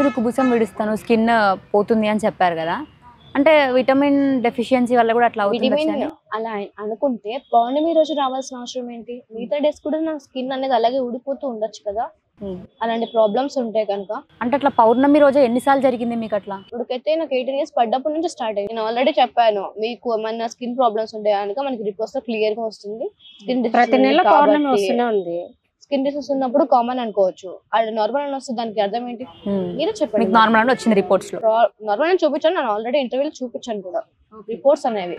ఎప్పుడు కుబుసం విడుస్తాను స్కిన్ పోతుంది అని చెప్పారు కదా, అంటే విటమిన్ డెఫిషియన్సీ వల్ల కూడా అట్లా అవుతుంది అలా అనుకుంటే పౌర్ణమి రోజు రావాల్సిన అవసరం ఏంటి? మిగతా డేస్ కూడా నా స్కిన్ అనేది అలాగే ఊడిపోతూ ఉండొచ్చు కదా. అలాంటి ప్రాబ్లమ్స్ ఉంటాయి కనుక. అంటే అట్లా పౌర్ణమి రోజు ఎన్నిసార్లు జరిగింది మీకు అట్లా? ఇప్పటికైతే నాకు 18 years పడ్డప్పటి నుంచి స్టార్ట్ అయింది. నేను ఆల్రెడీ చెప్పాను, మీకు ఏమన్నా స్కిన్ ప్రాబ్లమ్స్ ఉంటాయి కనుక మనకి రిపోర్ట్స్ లో క్లియర్ గా వస్తుంది. ప్రతి నెల పౌర్ణమి వస్తూనే ఉంది. స్కిన్ డిసీజ్ ఉన్నప్పుడు కామన్ అనుకోవచ్చు, అది నార్మల్ అని వస్తుంది. దానికి అర్థం ఏంటి మీరే చెప్పండి. నార్మల్ అని వచ్చింది రిపోర్ట్స్ లో. నార్మల్ అని చూపించాను, నేను ఆల్రెడీ ఇంటర్వ్యూలు చూపించాను కూడా రిపోర్ట్స్ అనేవి.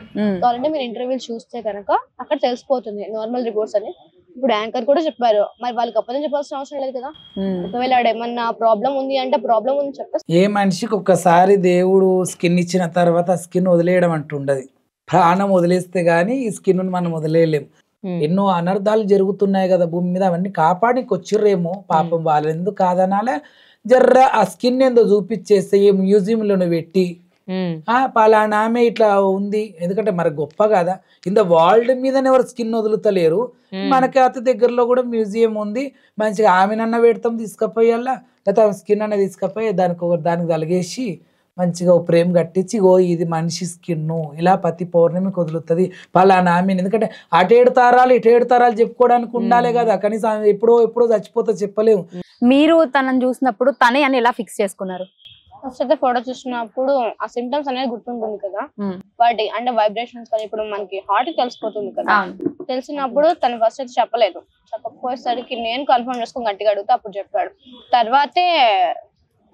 ఆల్రెడీ మీరు ఇంటర్వ్యూలు చూస్తే కనుక అక్కడ తెలిసిపోతుంది నార్మల్ రిపోర్ట్స్ అని. ఇప్పుడు యాంకర్ కూడా చెప్పారు, మరి వాళ్ళకి అప్పదని చెప్పాల్సిన అవసరం లేదు కదా. ఒకవేళ ఏమన్నా ప్రాబ్లం ఉంది అంటే ప్రాబ్లం ఉంది చెప్పేసి. ఏ మనిషికి ఒక్కసారి దేవుడు స్కిన్ ఇచ్చిన తర్వాత స్కిన్ వదిలేయడం అంటుండదు. ప్రాణం వదిలేస్తే గానీ ఈ స్కిన్ మనం వదిలేయలేము. ఎన్నో అనర్థాలు జరుగుతున్నాయి కదా భూమి మీద, అవన్నీ కాపాడికి వచ్చిర్రేమో పాపం, వాళ్ళు ఎందుకు కాదనాలే. జర్ర ఆ స్కిన్ ఏందో చూపించేస్తే ఏ మ్యూజియంలో పెట్టి పలానా ఆమె ఇట్లా ఉంది, ఎందుకంటే మరి గొప్ప కదా, ఇంత వరల్డ్ మీదనే ఎవరు స్కిన్ వదులుతలేరు. మనకి అతి దగ్గరలో కూడా మ్యూజియం ఉంది, మంచిగా ఆమెనన్నా పెడతాం తీసుకపోయాలా, లేకపోతే స్కిన్ అన్న తీసుకపోయి దానికి తలిగేసి మంచిగా ప్రేమ కట్టించి ఓ ఇది మనిషి స్కిన్ ఇలా ప్రతి పౌర్ణమికి వదులుతుంది పలానా ఆమెను. ఎందుకంటే అటు 7 తారాలు ఇటు 7 తారాలు చెప్పుకోవడానికి ఉండాలి కదా, కనీసం ఎప్పుడో చచ్చిపోతే చెప్పలేము. మీరు తనని చూసినప్పుడు తనే అని ఎలా ఫిక్స్ చేసుకున్నారు? ఫస్ట్ అయితే ఫోటో చూసినప్పుడు ఆ సిమ్టమ్స్ అనేది గుర్తుంటుంది కదా, వాటి అంటే వైబ్రేషన్స్ కానీ ఇప్పుడు మనకి హార్ట్ తెలిసిపోతుంది కదా. తెలిసినప్పుడు తను ఫస్ట్ అయితే చెప్పలేదు, చెప్పకపోయేసరికి నేను కన్ఫర్మ్ చేసుకుని గట్టిగా అడిగితే అప్పుడు చెప్పాడు. తర్వాతే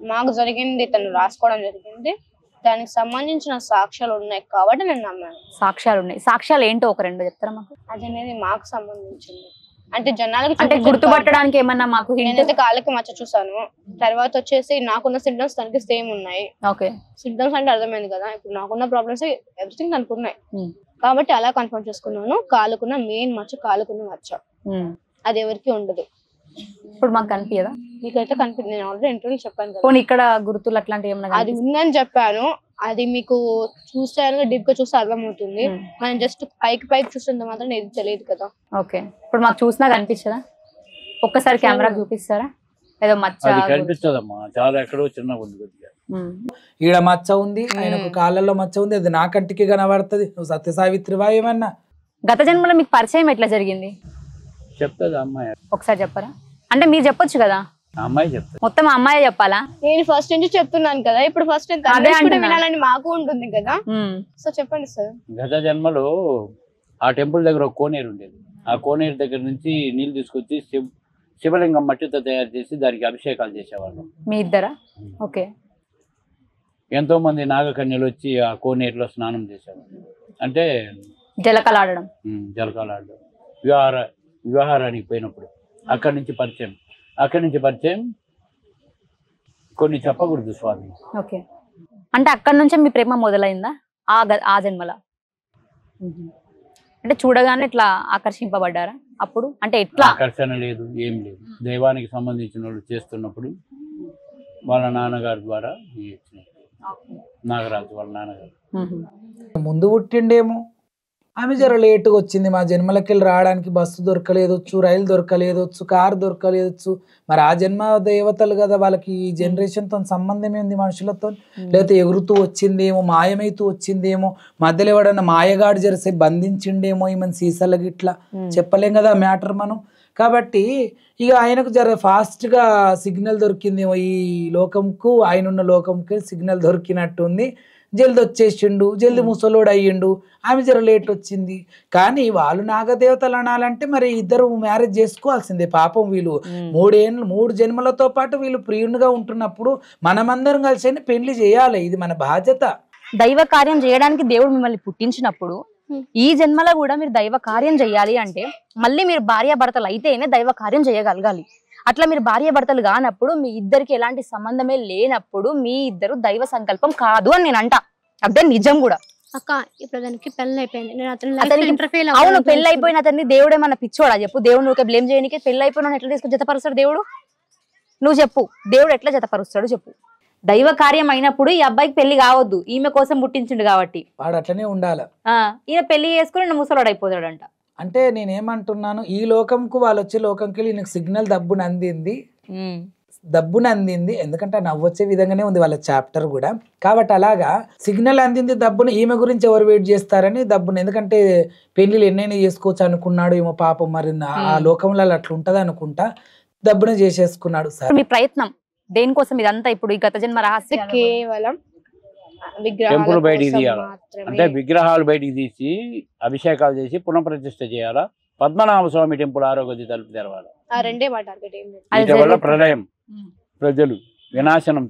మాకు జరిగింది తను రాసుకోవడం జరిగింది, దానికి సంబంధించిన సాక్ష్యాలు ఉన్నాయి కాబట్టి నేను నమ్మాను. సాక్ష్యాలు ఉన్నాయి, సాక్ష్యాలు ఏంటో ఒక 2 చెప్తారా మాకు? అది అనేది మాకు సంబంధించింది, అంటే జనాలకి అంటే గుర్తుపట్టడానికి ఏమన్నా మాకు? నేనైతే కాళ్ళకి మచ్చ చూసాను, తర్వాత వచ్చేసి నాకున్న సిమ్టమ్స్ తనకి సేమ్ ఉన్నాయి. ఓకే, సిమ్టమ్స్ అంటే అర్థమైంది కదా, ఇప్పుడు నాకున్న ప్రాబ్లమ్స్ ఎవ్రీథింగ్ తనకు ఉన్నాయి కాబట్టి అలా కన్ఫర్మ్ చేసుకున్నాను. కాలుకున్న మెయిన్ మచ్చ, కాలుకున్న మచ్చ అది ఎవరికి ఉండదు. ఇప్పుడు మాకు కనిపించదా? మీకైతే కనిపించింది, నేను ఆల్రెడీ ఇంటర్వ్యూ చెప్పాను కదా. ఇక్కడ గుర్తులు అట్లాంటివి ఏమన్నా? అది ఉందని చెప్పాను, అది మీకు చూస్తే డీప్ గా చూస్తే అర్థమవుతుంది. మనం జస్ట్ పైకి చూస్తుంటే మాత్రం ఇది తెలియదు కదా. ఓకే, ఇప్పుడు మాకు చూసినా కనిపించదా? ఒక్కసారి కెమెరా చూపిస్తారా? ఏదో మచ్చ కనిపిస్తుందమ్మా, చాలా ఎక్కడో చిన్న ఉంది. ఈడ మచ్చ ఉంది, ఆయనకు కాళ్ళల్లో మచ్చ ఉంది, అది నా కంటికి కనబడుతుంది. నువ్వు సత్య సావిత్రివా ఏమన్నా? గత జన్మలో మీకు పరిచయం ఎట్లా జరిగింది చెప్తాది అమ్మాయి, ఒకసారి చెప్పరా? అంటే మీరు చెప్పొచ్చు కదా, అమ్మాయి చెప్తా. మొత్తం అమ్మాయి చెప్పాలా? నేను ఫస్ట్ నుంచి చెప్తున్నాను కదా, ఇప్పుడు ఫస్ట్ వినాలని మాకు ఉంటుంది కదా. సో చెప్పండి సార్. గత జన్మలో ఆ టెంపుల్ దగ్గర ఒక కోనేరు ఉండేది, ఆ కోనేరు దగ్గర నుంచి నీళ్లు తీసుకొచ్చి శివలింగం మట్టితో తయారు చేసి దానికి అభిషేకాలు చేసేవాళ్ళం. మీ ఇద్దరా? ఓకే. ఎంతో మంది నాగకన్యలు వచ్చి ఆ కోనేరులో స్నానం చేసేవాళ్ళు, అంటే జలకలాడడం. వివాహారానికి పోయినప్పుడు అక్కడి నుంచి పరిచయం కొన్ని చెప్పకూడదు స్వామి. ఓకే, అంటే అక్కడి నుంచే మీ ప్రేమ మొదలైందా ఆ జన్మల? అంటే చూడగానే ఇట్లా ఆకర్షింపబడ్డారా అప్పుడు? అంటే ఎట్లా? ఆకర్షణ లేదు, ఏం లేదు. దైవానికి సంబంధించిన వాళ్ళు చేస్తున్నప్పుడు వాళ్ళ నాన్నగారి ద్వారా నాగరాజు వాళ్ళ నాన్నగారు ముందు పుట్టిండేమో, ఆమె జర లేటుగా వచ్చింది. మా జన్మలకెళ్ళి రావడానికి బస్సు దొరకలేదొచ్చు, రైలు దొరకలేదొచ్చు, కారు దొరకలేదొచ్చు. మరి ఆ జన్మ దేవతలు కదా, వాళ్ళకి ఈ జనరేషన్తో సంబంధం ఏంది మనుషులతో? లేకపోతే ఎగురుతూ వచ్చిందేమో, మాయమైతూ వచ్చిందేమో, మధ్యలో ఎవడన్నా మాయగాడు జరిసే బంధించిండేమో ఈమెను సీసాలకి, ఇట్లా చెప్పలేం కదా మ్యాటర్ మనం. కాబట్టి ఇక ఆయనకు జర ఫాస్ట్గా సిగ్నల్ దొరికిందేమో, ఈ లోకంకు ఆయనున్న లోకంకి సిగ్నల్ దొరికినట్టుంది. జల్ది వచ్చేసిండు, జల్ది ముసలోడు అయ్యిండు. ఆమె జర లేట్ వచ్చింది. కానీ వాళ్ళు నాగదేవతలు అనాలంటే మరి ఇద్దరు మ్యారేజ్ చేసుకోవాల్సిందే. పాపం వీళ్ళు 3 జన్మలతో పాటు వీళ్ళు ప్రియునిగా ఉంటున్నప్పుడు మనమందరం కలిసి పెళ్లి చేయాలి, ఇది మన బాధ్యత. దైవ కార్యం చేయడానికి దేవుడు మిమ్మల్ని పుట్టించినప్పుడు ఈ జన్మలో కూడా మీరు దైవ కార్యం చేయాలి అంటే మళ్ళీ మీరు భార్యాభర్తలు అయితేనే దైవ కార్యం చేయగలగాలి. అట్లా మీరు భార్యాభర్తలు కానప్పుడు మీ ఇద్దరికి ఎలాంటి సంబంధమే లేనప్పుడు మీ ఇద్దరు దైవ సంకల్పం కాదు అని నేను అంటా. అదే నిజం కూడా. అక్క ఇప్పుడు దానికి పెళ్లి అయిపోయింది, అవును పెళ్లి అయిపోయిన అతన్ని దేవుడు ఏమన్నా పిచ్చోడా చెప్పు? దేవుడు నువ్వు బ్లేమ్ చేయడానికి పెళ్లి అయిపోయినా ఎట్లా తీసుకుని జతపరుస్తాడు దేవుడు? నువ్వు చెప్పు, దేవుడు ఎట్లా జతపరుస్తాడు చెప్పు? దైవ కార్యం అయినప్పుడు ఈ అబ్బాయికి పెళ్లి కావద్దు, ఈమె కోసం పుట్టించిండు కాబట్టి వాడు అట్లనే ఉండాలి. ఈయన పెళ్లి చేసుకుని ముసలోడు అయిపోతాడంట. అంటే నేనేమంటున్నాను, ఈ లోకంకు వాళ్ళు వచ్చే లోకంకి ఈయనకు సిగ్నల్ దబ్బుని అందింది. దబ్బుని అందింది, ఎందుకంటే నవ్వొచ్చే విధంగానే ఉంది వాళ్ళ చాప్టర్ కూడా. కాబట్టి అలాగా సిగ్నల్ అందింది దబ్బుని. ఈమె గురించి ఎవరు వెయిట్ చేస్తారని దబ్బుని, ఎందుకంటే పెళ్లిళ్ళు ఎన్నైనా చేసుకోవచ్చు అనుకున్నాడు ఏమో పాపం, మరి ఆ లోకంలో అట్లా ఉంటది అనుకుంటా దబ్బుని చేసేసుకున్నాడు. సార్ మీ ప్రయత్నం దేనికోసం ఇదంతా? ఇప్పుడు ఈ గత జన్మ రహస్యం కేవలం టెంపుల్ విగ్రహాల బయటికి కోసం తీయాలా, మాత్రమే. అంటే విగ్రహాలు బయటికి తీసి అభిషేకాలు చేసి పునఃప్రతిష్ఠ చేయాలా, పద్మనాభ స్వామి టెంపుల్ ఆరోగ్య తలుపు తెరవాలి. ఆ రెండే మా టార్గెట్, ఏం లేదు. అది వీటి వల్ల జరుగుతుంది. ప్రళయం, ప్రజలు వినాశనం,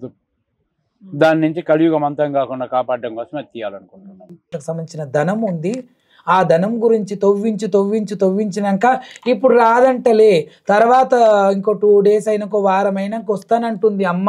దాని నుంచి కలియుగం అంతం కాకుండా కాపాడడం కోసం అది తీయాలనుకుంటున్నాం. సంబంధించిన ధనం ఉంది, ఆ ధనం గురించి తవ్వించినాక ఇప్పుడు రాదంటలే, తర్వాత ఇంకో 2 days అయినాక వారం అయినాక వస్తానంటుంది అమ్మ.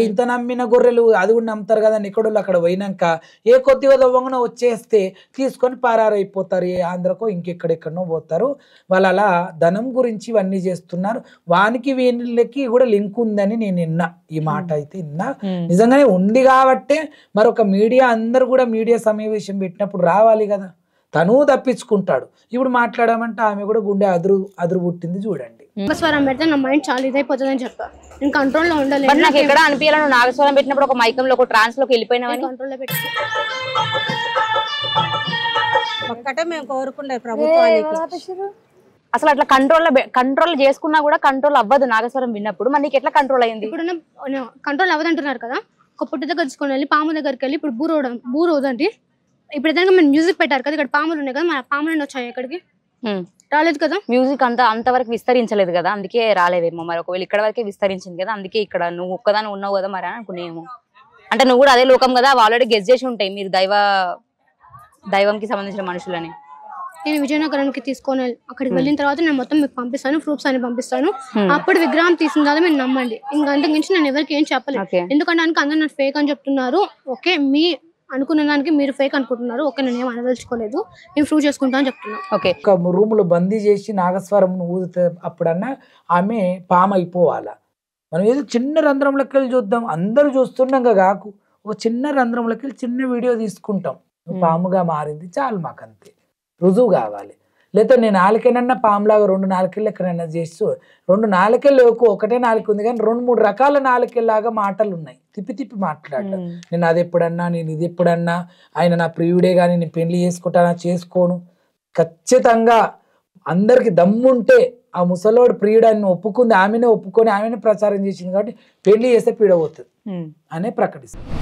ఇంత నమ్మిన గొర్రెలు అది కూడా నమ్ముతారు కదా ఎక్కడోళ్ళు అక్కడ పోయినాక ఏ కొద్దిగా దవ్వంగా వచ్చేస్తే తీసుకొని పరారైపోతారు, ఏ ఆంధ్రకో ఇంకెక్కడెక్కడనో పోతారు వాళ్ళు. అలా ధనం గురించి ఇవన్నీ చేస్తున్నారు. వానికి వీళ్ళకి కూడా లింక్ ఉందని నేను విన్నా, ఈ మాట అయితే విన్నా. నిజంగానే ఉంది కాబట్టే మరొక మీడియా అందరు కూడా మీడియా సమావేశం పెట్టినప్పుడు రావాలి కదా, తను తప్పించుకుంటాడు. ఇప్పుడు మాట్లాడామంటే ఆమె కూడా గుండె అదురు పుట్టింది చూడండి. నాగస్వరం పెడితే నా మైండ్ చాలా ఇదైపోతుంది అని చెప్పా. నేను కంట్రోల్ లో మరి ఉండలేదు, నాకు ఎక్కడ అనిపించాలి నువ్వు నాగస్వరం పెట్టినప్పుడు ఒక మైకంలో ఒక ట్రాన్స్ లోకి వెళ్ళిపోయినావని? కంట్రోల్ లో పెట్టి ఒక్కటే మేము కోరుకుండే ప్రభుత్వానికి. అసలు అట్లా కంట్రోల్ చేసుకున్నా కూడా కంట్రోల్ అవ్వదు నాగస్వరం విన్నప్పుడు. మరి నీకు ఎట్లా కంట్రోల్ అయింది? ఇప్పుడు కంట్రోల్ అవ్వదంటున్నారు కదా, ఒక పుట్టు దగ్గర తీసుకొని వెళ్ళి పాము దగ్గరికి వెళ్ళి ఇప్పుడు బూరోదండి. ఇప్పుడు ఏదైనా మీరు మ్యూజిక్ పెట్టారు కదా, ఇక్కడ పాములు ఉన్నాయి కదా, మన పాములు వచ్చాయి ఎక్కడికి రాలేదు కదా. మ్యూజిక్ అంతవరకు విస్తరించలేదు కదా, అందుకే రాలేదేమో. మరి ఒకవేళ ఇక్కడ వరకే విస్తరించింది కదా, అందుకే ఇక్కడ నువ్వు ఒక్కదాని ఉన్నావు కదా మరి అని అనుకునేమో. అంటే నువ్వు కూడా అదే లోకం కదా, ఆల్రెడీ గెస్ చేసి ఉంటాయి మీరు దైవంకి సంబంధించిన మనుషులని. నేను విజయనగరానికి తీసుకొని అక్కడికి వెళ్ళిన తర్వాత నేను మొత్తం మీకు పంపిస్తాను, ప్రూఫ్స్ అని పంపిస్తాను. అప్పుడు విగ్రహం తీసిన తర్వాత మీరు నమ్మండి. ఇంకా అంతకుమించి నేను ఎవరికి ఏం చెప్పలేదు, ఎందుకంటే అందరూ నాకు ఫేక్ అని చెప్తున్నారు. ఓకే, మీ అనుకున్న దానికి మీరు ఫేక్ అనుకుంటున్నారు, ఓకే, నేను ఏం అనదలుచుకోలేదు, నేను ప్రూవ్ చేసుకుంటా అని చెప్తున్నాను. ఓకే, ఒక రూములో బందీ చేసి నాగస్వరం ఊదితే అప్పుడన్నా ఆమె పాము అయిపోవాలా. మనం ఏదో చిన్న రంధ్రంలోకి వెళ్ళి చూద్దాం, అందరూ చూస్తుండగా కాకు, ఒక చిన్న రంధ్రంలోకి వెళ్ళి చిన్న వీడియో తీసుకుంటాం, పాముగా మారింది చాలు, మాకంతే రుజువు కావాలి. లేదా నేను నాలుకేనన్నా పాములాగా 2 నాలుకేళ్ళు ఎక్కడైనా చేస్తూ 2 నాలుకేళ్ళు ఒకటే నాలుక ఉంది కానీ 2-3 రకాల నాలుకేలాగా మాటలు ఉన్నాయి, తిప్పి మాట్లాడటం. నేను అది ఎప్పుడన్నా, నేను ఇది ఎప్పుడన్నా, ఆయన నా ప్రియుడే కానీ నేను పెళ్లి చేసుకుంటానా చేసుకోను. ఖచ్చితంగా అందరికి దమ్ముంటే ఆ ముసలోడు ప్రియుడాన్ని ఒప్పుకుంది, ఆమెనే ఒప్పుకొని ఆమెనే ప్రచారం చేసింది కాబట్టి పెళ్లి చేస్తే పీడబోతుంది అనే ప్రకటిస్తుంది.